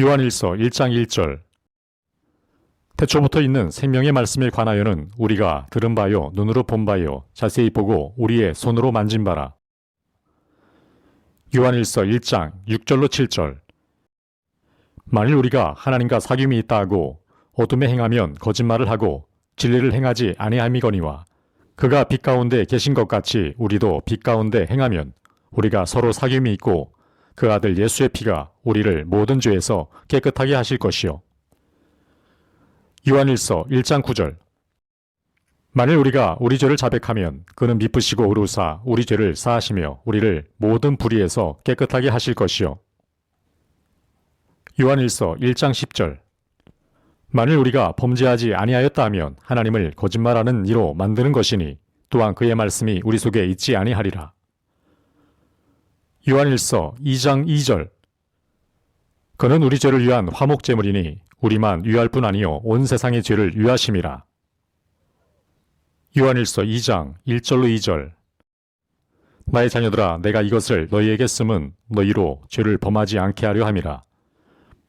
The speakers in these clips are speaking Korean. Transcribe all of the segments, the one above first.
요한일서 1장 1절. 태초부터 있는 생명의 말씀에 관하여는 우리가 들은 바요 눈으로 본 바요 자세히 보고 우리의 손으로 만진 바라. 요한일서 1장 6절로 7절. 만일 우리가 하나님과 사귐이 있다 하고 어둠에 행하면 거짓말을 하고 진리를 행하지 아니함이거니와 그가 빛 가운데 계신 것 같이 우리도 빛 가운데 행하면 우리가 서로 사귐이 있고 그 아들 예수의 피가 우리를 모든 죄에서 깨끗하게 하실 것이요. 요한일서 1장 9절. 만일 우리가 우리 죄를 자백하면 그는 미쁘시고 의로우사 우리 죄를 사하시며 우리를 모든 불의에서 깨끗하게 하실 것이요. 요한일서 1장 10절. 만일 우리가 범죄하지 아니하였다 하면 하나님을 거짓말하는 이로 만드는 것이니 또한 그의 말씀이 우리 속에 있지 아니하리라. 요한일서 2장 2절. 그는 우리 죄를 위한 화목제물이니 우리만 위할 뿐 아니요 온 세상의 죄를 위하심이라. 요한일서 2장 1절로 2절. 나의 자녀들아 내가 이것을 너희에게 쓰면 너희로 죄를 범하지 않게 하려 함이라.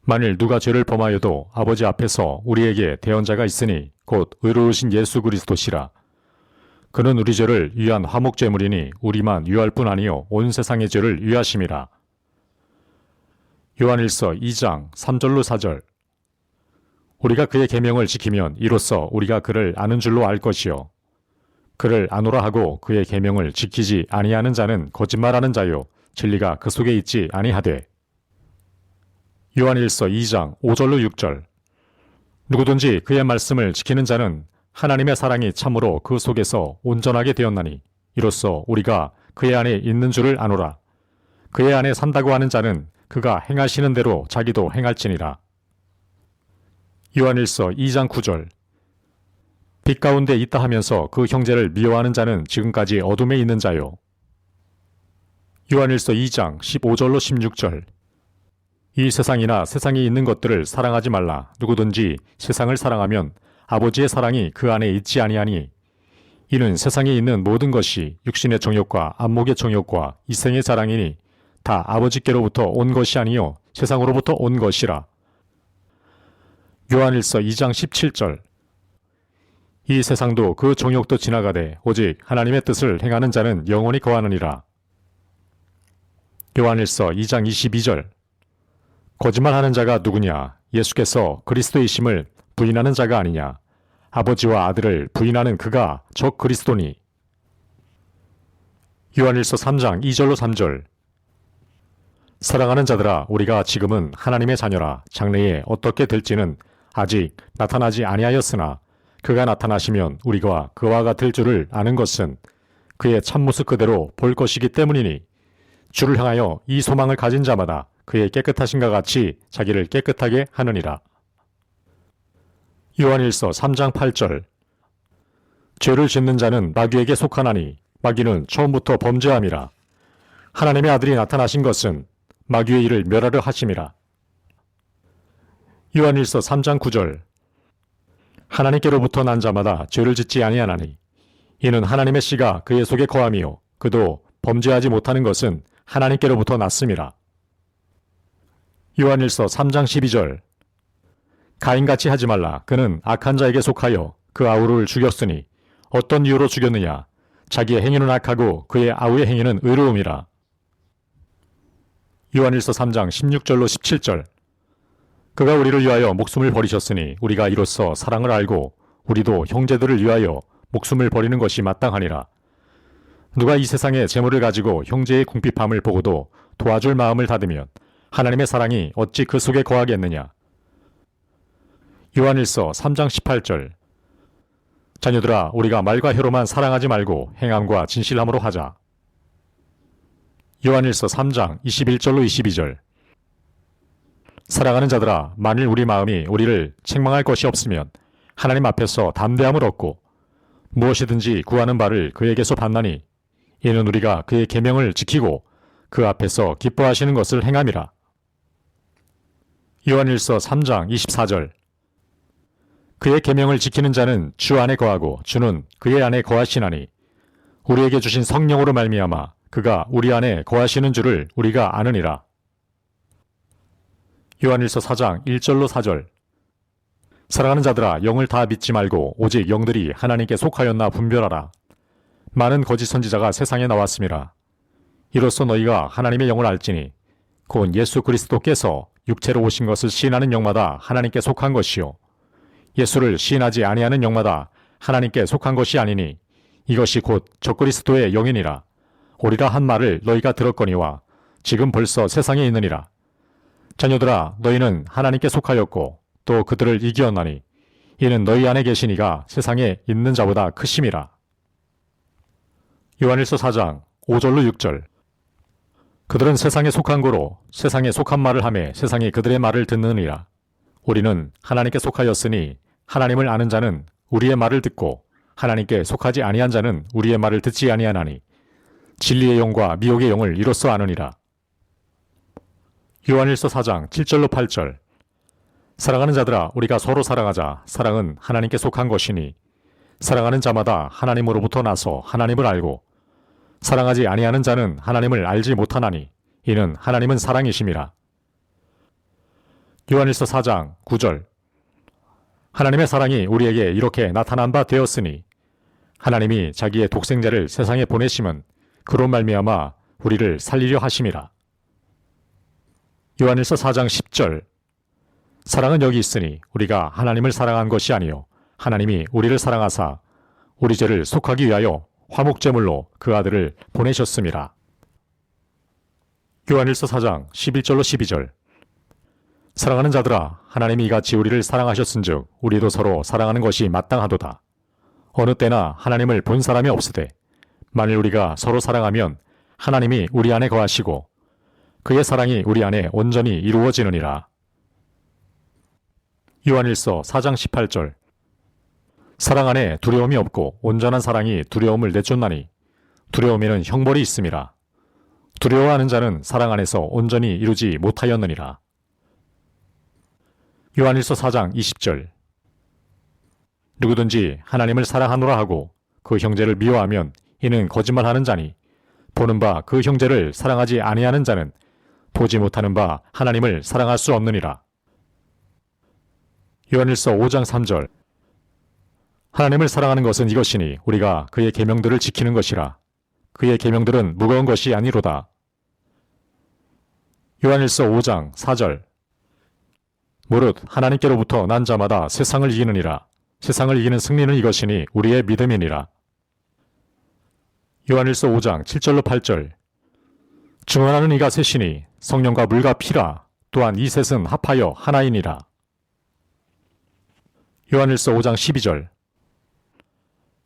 만일 누가 죄를 범하여도 아버지 앞에서 우리에게 대언자가 있으니 곧 의로우신 예수 그리스도시라. 그는 우리 죄를 위한 화목제물이니 우리만 위할 뿐 아니요 온 세상의 죄를 위하심이라. 요한일서 2장 3절로 4절. 우리가 그의 계명을 지키면 이로써 우리가 그를 아는 줄로 알 것이요 그를 아노라 하고 그의 계명을 지키지 아니하는 자는 거짓말하는 자요 진리가 그 속에 있지 아니하되. 요한일서 2장 5절로 6절. 누구든지 그의 말씀을 지키는 자는 하나님의 사랑이 참으로 그 속에서 온전하게 되었나니 이로써 우리가 그의 안에 있는 줄을 아노라. 그의 안에 산다고 하는 자는 그가 행하시는 대로 자기도 행할지니라. 요한일서 2장 9절. 빛 가운데 있다 하면서 그 형제를 미워하는 자는 지금까지 어둠에 있는 자요. 요한일서 2장 15절로 16절. 이 세상이나 세상에 있는 것들을 사랑하지 말라. 누구든지 세상을 사랑하면 아버지의 사랑이 그 안에 있지 아니하니 이는 세상에 있는 모든 것이 육신의 정욕과 안목의 정욕과 이생의 자랑이니 다 아버지께로부터 온 것이 아니요 세상으로부터 온 것이라. 요한일서 2장 17절. 이 세상도 그 정욕도 지나가되 오직 하나님의 뜻을 행하는 자는 영원히 거하느니라. 요한일서 2장 22절. 거짓말하는 자가 누구냐? 예수께서 그리스도이심을 부인하는 자가 아니냐? 아버지와 아들을 부인하는 그가 적 그리스도니. 요한일서 3장 2절로 3절. 사랑하는 자들아 우리가 지금은 하나님의 자녀라. 장래에 어떻게 될지는 아직 나타나지 아니하였으나 그가 나타나시면 우리가 그와 같을 줄을 아는 것은 그의 참모습 그대로 볼 것이기 때문이니 주를 향하여 이 소망을 가진 자마다 그의 깨끗하심과 같이 자기를 깨끗하게 하느니라. 요한일서 3장 8절. 죄를 짓는 자는 마귀에게 속하나니 마귀는 처음부터 범죄함이라. 하나님의 아들이 나타나신 것은 마귀의 일을 멸하려 하심이라. 요한일서 3장 9절. 하나님께로부터 난 자마다 죄를 짓지 아니하나니 이는 하나님의 씨가 그의 속에 거함이요 그도 범죄하지 못하는 것은 하나님께로부터 났음이라. 요한일서 3장 12절. 가인같이 하지 말라. 그는 악한 자에게 속하여 그 아우를 죽였으니 어떤 이유로 죽였느냐? 자기의 행위는 악하고 그의 아우의 행위는 의로움이라. 요한일서 3장 16절로 17절. 그가 우리를 위하여 목숨을 버리셨으니 우리가 이로써 사랑을 알고 우리도 형제들을 위하여 목숨을 버리는 것이 마땅하니라. 누가 이 세상의 재물을 가지고 형제의 궁핍함을 보고도 도와줄 마음을 닫으면 하나님의 사랑이 어찌 그 속에 거하겠느냐. 요한일서 3장 18절. 자녀들아 우리가 말과 혀로만 사랑하지 말고 행함과 진실함으로 하자. 요한일서 3장 21절로 22절. 사랑하는 자들아 만일 우리 마음이 우리를 책망할 것이 없으면 하나님 앞에서 담대함을 얻고 무엇이든지 구하는 바를 그에게서 받나니 이는 우리가 그의 계명을 지키고 그 앞에서 기뻐하시는 것을 행함이라. 요한일서 3장 24절. 그의 계명을 지키는 자는 주 안에 거하고 주는 그의 안에 거하시나니 우리에게 주신 성령으로 말미암아 그가 우리 안에 거하시는 줄을 우리가 아느니라. 요한일서 4장 1절로 4절. 사랑하는 자들아, 영을 다 믿지 말고 오직 영들이 하나님께 속하였나 분별하라. 많은 거짓 선지자가 세상에 나왔음이라. 이로써 너희가 하나님의 영을 알지니 곧 예수 그리스도께서 육체로 오신 것을 시인하는 영마다 하나님께 속한 것이요 예수를 시인하지 아니하는 영마다 하나님께 속한 것이 아니니 이것이 곧 적그리스도의 영이니라. 오리라 한 말을 너희가 들었거니와 지금 벌써 세상에 있느니라. 자녀들아, 너희는 하나님께 속하였고 또 그들을 이기었나니 이는 너희 안에 계신 이가 세상에 있는 자보다 크심이라. 요한일서 4장 5절로 6절. 그들은 세상에 속한 고로 세상에 속한 말을 하며 세상이 그들의 말을 듣느니라. 우리는 하나님께 속하였으니 하나님을 아는 자는 우리의 말을 듣고 하나님께 속하지 아니한 자는 우리의 말을 듣지 아니하나니 진리의 영과 미혹의 영을 이로써 아느니라. 요한일서 4장 7절로 8절. 사랑하는 자들아, 우리가 서로 사랑하자. 사랑은 하나님께 속한 것이니 사랑하는 자마다 하나님으로부터 나서 하나님을 알고 사랑하지 아니하는 자는 하나님을 알지 못하나니 이는 하나님은 사랑이심이라. 요한일서 4장 9절. 하나님의 사랑이 우리에게 이렇게 나타난 바 되었으니 하나님이 자기의 독생자를 세상에 보내심은 그로 말미암아 우리를 살리려 하심이라. 요한일서 4장 10절. 사랑은 여기 있으니 우리가 하나님을 사랑한 것이 아니요 하나님이 우리를 사랑하사 우리 죄를 속하기 위하여 화목제물로 그 아들을 보내셨음이라. 요한일서 4장 11절로 12절. 사랑하는 자들아, 하나님이 이같이 우리를 사랑하셨은즉 우리도 서로 사랑하는 것이 마땅하도다. 어느 때나 하나님을 본 사람이 없으되 만일 우리가 서로 사랑하면 하나님이 우리 안에 거하시고 그의 사랑이 우리 안에 온전히 이루어지느니라. 요한일서 4장 18절. 사랑 안에 두려움이 없고 온전한 사랑이 두려움을 내쫓나니 두려움에는 형벌이 있음이라. 두려워하는 자는 사랑 안에서 온전히 이루지 못하였느니라. 요한일서 4장 20절. 누구든지 하나님을 사랑하노라 하고 그 형제를 미워하면 이는 거짓말하는 자니 보는 바 그 형제를 사랑하지 아니하는 자는 보지 못하는 바 하나님을 사랑할 수 없느니라. 요한일서 5장 3절. 하나님을 사랑하는 것은 이것이니 우리가 그의 계명들을 지키는 것이라. 그의 계명들은 무거운 것이 아니로다. 요한일서 5장 4절. 무릇 하나님께로부터 난 자마다 세상을 이기느니라. 세상을 이기는 승리는 이것이니 우리의 믿음이니라. 요한일서 5장 7절로 8절. 증언하는 이가 셋이니 성령과 물과 피라. 또한 이 셋은 합하여 하나이니라. 요한일서 5장 12절.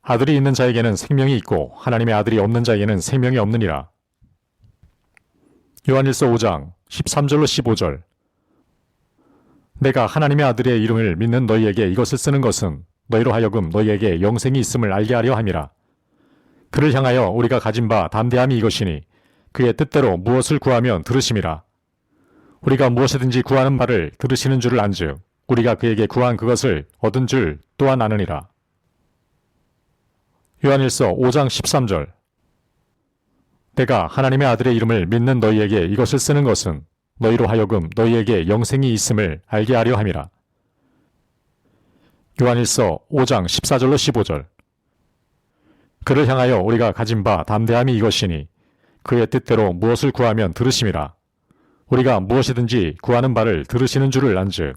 아들이 있는 자에게는 생명이 있고 하나님의 아들이 없는 자에게는 생명이 없느니라. 요한일서 5장 13절로 15절. 내가 하나님의 아들의 이름을 믿는 너희에게 이것을 쓰는 것은 너희로 하여금 너희에게 영생이 있음을 알게 하려 함이라. 그를 향하여 우리가 가진 바 담대함이 이것이니 그의 뜻대로 무엇을 구하면 들으심이라. 우리가 무엇이든지 구하는 바를 들으시는 줄을 안즉 우리가 그에게 구한 그것을 얻은 줄 또한 아느니라. 요한일서 5장 13절. 내가 하나님의 아들의 이름을 믿는 너희에게 이것을 쓰는 것은 너희로 하여금 너희에게 영생이 있음을 알게 하려 함이라. 요한일서 5장 14절로 15절. 그를 향하여 우리가 가진 바 담대함이 이것이니 그의 뜻대로 무엇을 구하면 들으심이라. 우리가 무엇이든지 구하는 바를 들으시는 줄을 안즉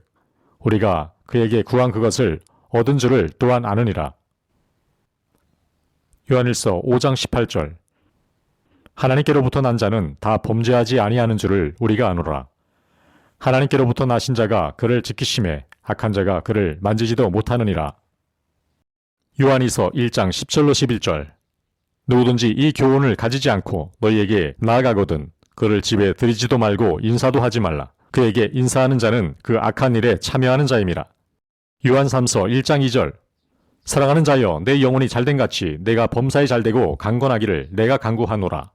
우리가 그에게 구한 그것을 얻은 줄을 또한 아느니라. 요한일서 5장 18절. 하나님께로부터 난 자는 다 범죄하지 아니하는 줄을 우리가 아노라. 하나님께로부터 나신 자가 그를 지키심에 악한 자가 그를 만지지도 못하느니라. 요한이서 1장 10절로 11절. 누구든지 이 교훈을 가지지 않고 너희에게 나아가거든 그를 집에 들이지도 말고 인사도 하지 말라. 그에게 인사하는 자는 그 악한 일에 참여하는 자임이라. 요한 3서 1장 2절. 사랑하는 자여, 내 영혼이 잘된 같이 내가 범사에 잘되고 강건하기를 내가 간구하노라.